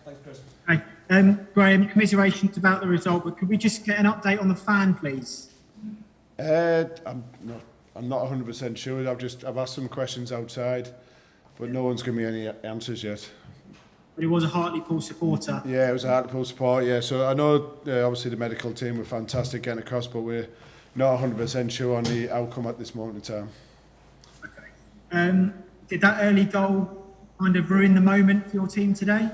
Thanks, Chris. Hi. Graeme, commiserations about the result, but could we just get an update on the fan, please? I'm not 100% sure. I've asked some questions outside, but no one's given me any answers yet. But it was a Hartlepool supporter. Yeah, it was a Hartlepool support. Yeah, so I know obviously the medical team were fantastic getting across, but we're not 100% sure on the outcome at this moment in time. Okay. Did that early goal kind of ruin the moment for your team today?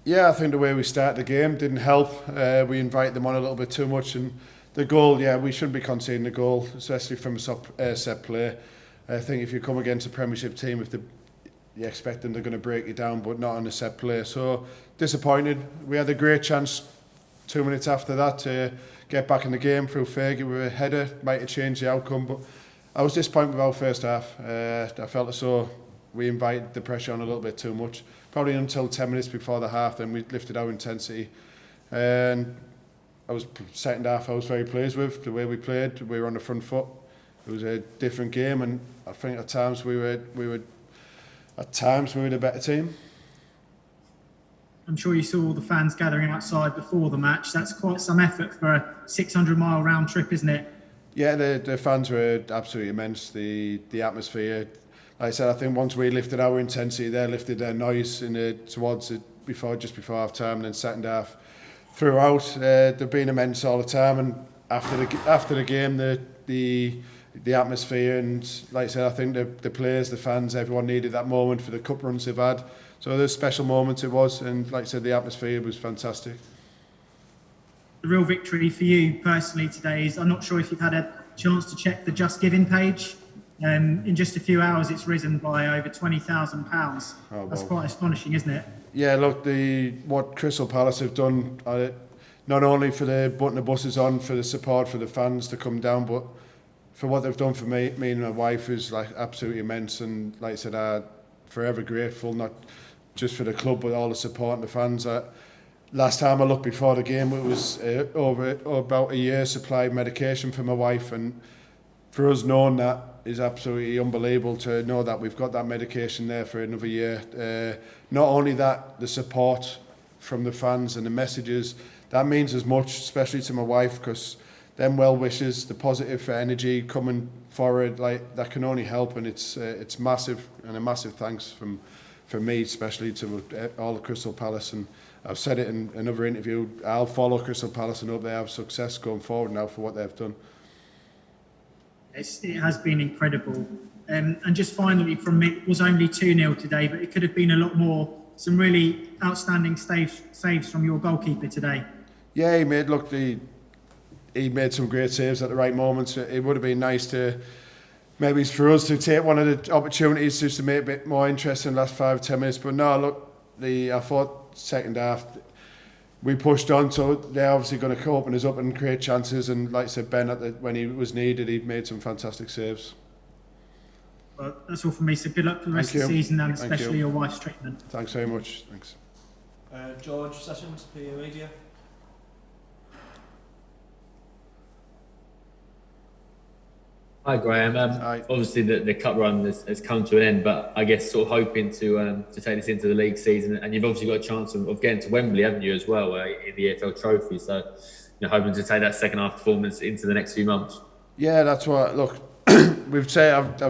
Yeah, I think the way we started the game didn't help. We invited them on a little bit too much, and the goal, yeah, we shouldn't be conceding the goal, especially from a set play. I think if you come against a Premiership team, you expect them, they're going to break you down, but not on a set play. So disappointed. We had a great chance 2 minutes after that to get back in the game through Fergie with a header, might have changed the outcome, but I was disappointed with our first half. I felt as though we invited the pressure on a little bit too much. Probably until 10 minutes before the half, then we lifted our intensity. And second half, I was very pleased with the way we played. We were on the front foot. It was a different game, and I think at times we were the better team. I'm sure you saw all the fans gathering outside before the match. That's quite some effort for a 600-mile round trip, isn't it? Yeah, the fans were absolutely immense. The atmosphere. Like I said, I think once we lifted our intensity, they lifted their noise towards it just before half time, and then second half throughout. They've been immense all the time, and after the game, the atmosphere, and like I said, I think the players, the fans, everyone needed that moment for the cup runs they've had. So there's special moments it was, and like I said, the atmosphere was fantastic. The real victory for you personally today is, I'm not sure if you've had a chance to check the Just Giving page. In just a few hours, it's risen by over £20,000. Oh, that's quite astonishing, isn't it? Yeah, look, what Crystal Palace have done, not only for putting the buses on, for the support for the fans to come down, but for what they've done for me and my wife is like absolutely immense. And like I said, I'm forever grateful, not just for the club, but all the support and the fans. Last time I looked before the game, it was over about a year's supply of medication for my wife, and for us knowing that is absolutely unbelievable, to know that we've got that medication there for another year. Not only that, the support from the fans and the messages, that means as much, especially to my wife, because them well wishes, the positive energy coming forward, like that can only help, and it's massive, and a massive thanks from me, especially to all of Crystal Palace. And I've said it in another interview, I'll follow Crystal Palace and hope they have success going forward now for what they've done. It has been incredible. And just finally from me, it was only 2-0 today, but it could have been a lot more. Some really outstanding saves from your goalkeeper today. Yeah, he made some great saves at the right moments. It would have been nice to, maybe for us to take one of the opportunities just to make it a bit more interesting in the last 5-10 minutes. But no, look, I thought second half, we pushed on, so they're obviously going to open us up and create chances. And like I said, Ben, when he was needed, he made some fantastic saves. Well, that's all from me. So good luck for the rest of the season, and especially your wife's treatment. Thanks very much. Thanks. George Sessions, PA Media. Hi Graeme. Hi. Obviously the cup run has come to an end, but I guess sort of hoping to take this into the league season, and you've obviously got a chance of getting to Wembley, haven't you, as well, in the EFL Trophy? So you're hoping to take that second half performance into the next few months. Yeah, that's what. Look, I've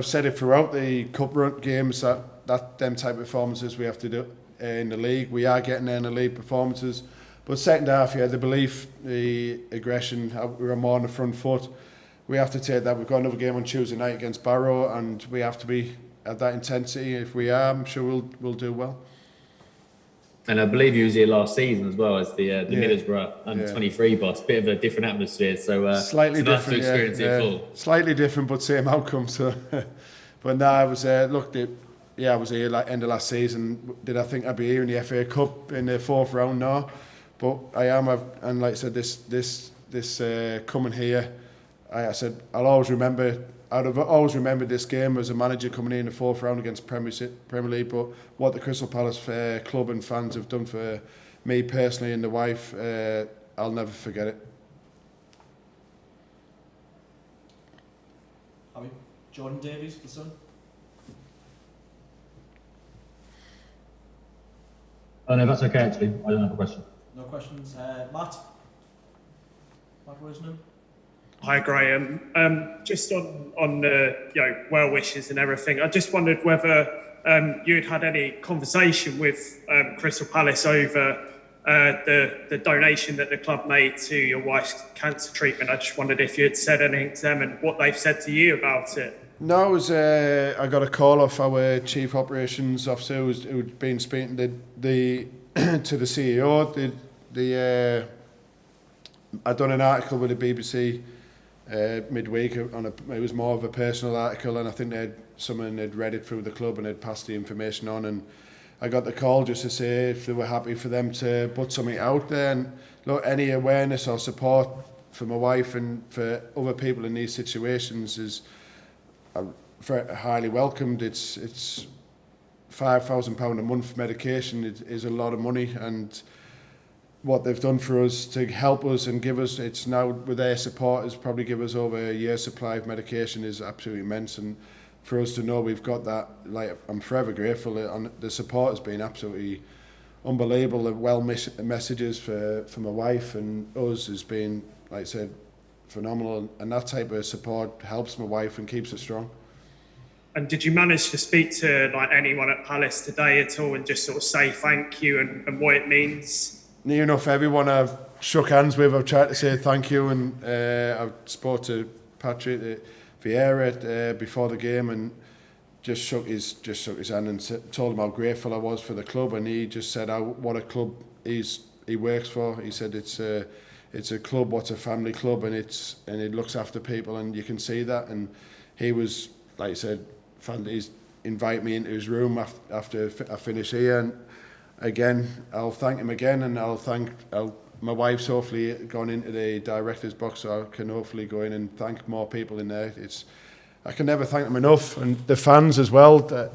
said it throughout the cup run games that them type of performances we have to do in the league. We are getting there in the league performances, but second half, yeah, the belief, the aggression, we're more on the front foot. We have to take that. We've got another game on Tuesday night against Barrow, and we have to be at that intensity. If we are, I'm sure we'll do well. And I believe you was here last season as well as the Middlesbrough under 23 boss. Bit of a different atmosphere, so slightly it's different. Nice to experience it full. Slightly different, but same outcome. So, but no, I was I was here like end of last season. Did I think I'd be here in the FA Cup in the fourth round? No, but I am. And like I said, this coming here. I said I'll always remember. I'd have always remembered this game as a manager coming in the fourth round against Premier League. But what the Crystal Palace club and fans have done for me personally and the wife, I'll never forget it. Harry, Jordan Davies, the Sun. Oh no, that's okay actually. I don't have a question. No questions. Matt? Matt Wisdom? Hi Graeme. Just on the well wishes and everything, I just wondered whether you'd had any conversation with Crystal Palace over the donation that the club made to your wife's cancer treatment. I just wondered if you had said anything to them and what they've said to you about it. No, it was, I got a call off our chief operations officer who'd been speaking to the CEO. I'd done an article with the BBC midweek on it was more of a personal article, and I think someone had read it through the club and had passed the information on, and I got the call just to say if they were happy for them to put something out there, and look, any awareness or support for my wife and for other people in these situations is very highly welcomed. It's £5,000 a month medication is a lot of money, and what they've done for us to help us and give us, it's now with their support, is probably give us over a year's supply of medication is absolutely immense, and for us to know we've got that, like, I'm forever grateful. And the support has been absolutely unbelievable. The messages for my wife and us has been, like I said, phenomenal, and that type of support helps my wife and keeps her strong. And did you manage to speak to anyone at Palace today at all and just sort of say thank you and what it means? Near enough everyone I've shook hands with, I've tried to say thank you, and I've spoke to Patrick Vieira before the game and just shook his hand and told him how grateful I was for the club, and he just said what a club he works for. He said it's a club, what's a family club, and it looks after people, and you can see that. And he was, like I said, he's invite me into his room after I finish here, and again I'll thank him again, and my wife's hopefully gone into the director's box, so I can hopefully go in and thank more people in there. I can never thank them enough, and the fans as well, that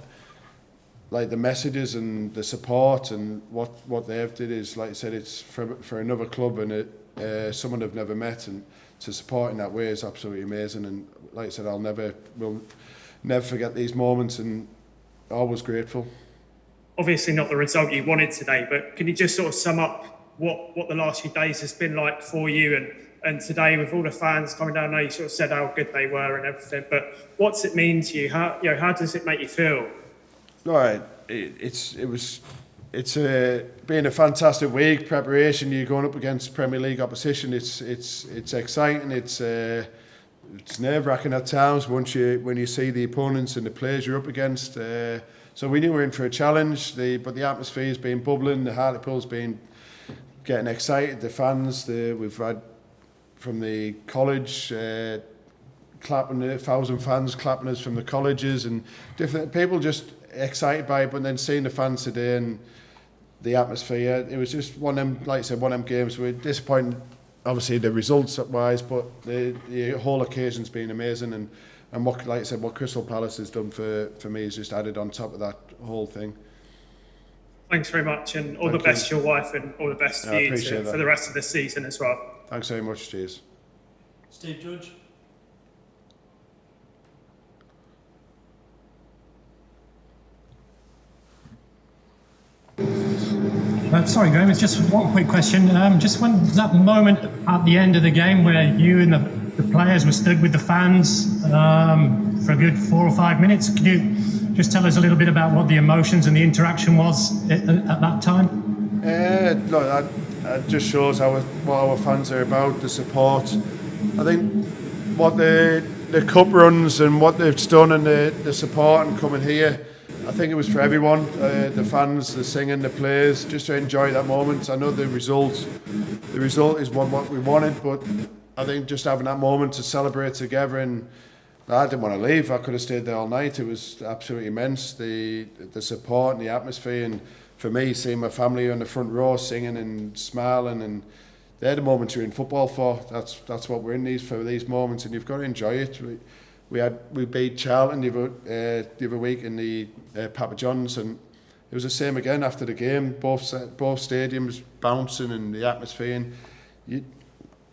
like the messages and the support and what they've did is, like I said, it's for another club and someone I've never met, and to support in that way is absolutely amazing. And like I said, we'll never forget these moments, and always grateful. Obviously not the result you wanted today, but can you just sort of sum up what the last few days has been like for you and today with all the fans coming down? I know you sort of said how good they were and everything, but what's it mean to you? How does it make you feel? All right, it's been a fantastic week. Preparation, you're going up against Premier League opposition. It's exciting. It's nerve-wracking at times when you see the opponents and the players you're up against. So we knew we were in for a challenge. But the atmosphere's been bubbling. The Hartlepool's been getting excited. The fans, we've had from the college clapping, 1,000 fans clapping us from the colleges, and different people just excited by it. But then seeing the fans today and the atmosphere, it was just one of them, like I said, one of them games. We're disappointed, obviously, the results wise, but the whole occasion's been amazing, and what, like I said, what Crystal Palace has done for me is just added on top of that whole thing. Thanks very much, and all the best to your wife, and all the best for you for the rest of the season as well. Thanks very much, cheers. Steve Judge? Sorry, Graeme, it's just one quick question. Just when that moment at the end of the game where you and the players were stood with the fans for a good 4 or 5 minutes, could you just tell us a little bit about what the emotions and the interaction was at that time? No, that just shows what our fans are about, the support. I think what the cup runs and what they've done, and the support and coming here, I think it was for everyone, the fans, the singing, the players, just to enjoy that moment. I know the result is what we wanted, but I think just having that moment to celebrate together, and I didn't want to leave. I could have stayed there all night. It was absolutely immense, the support and the atmosphere, and for me, seeing my family on the front row singing and smiling, and they're the moments you're in football for. That's what we're in these moments, and you've got to enjoy it. We beat Charlton the other week in the Papa John's, and it was the same again after the game. Both stadiums bouncing and the atmosphere, and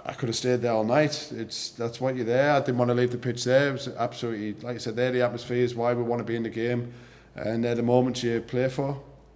I could have stayed there all night. That's what you're there. I didn't want to leave the pitch there. It was absolutely, like I said, they're the atmospheres, why we want to be in the game, and they're the moments you play for.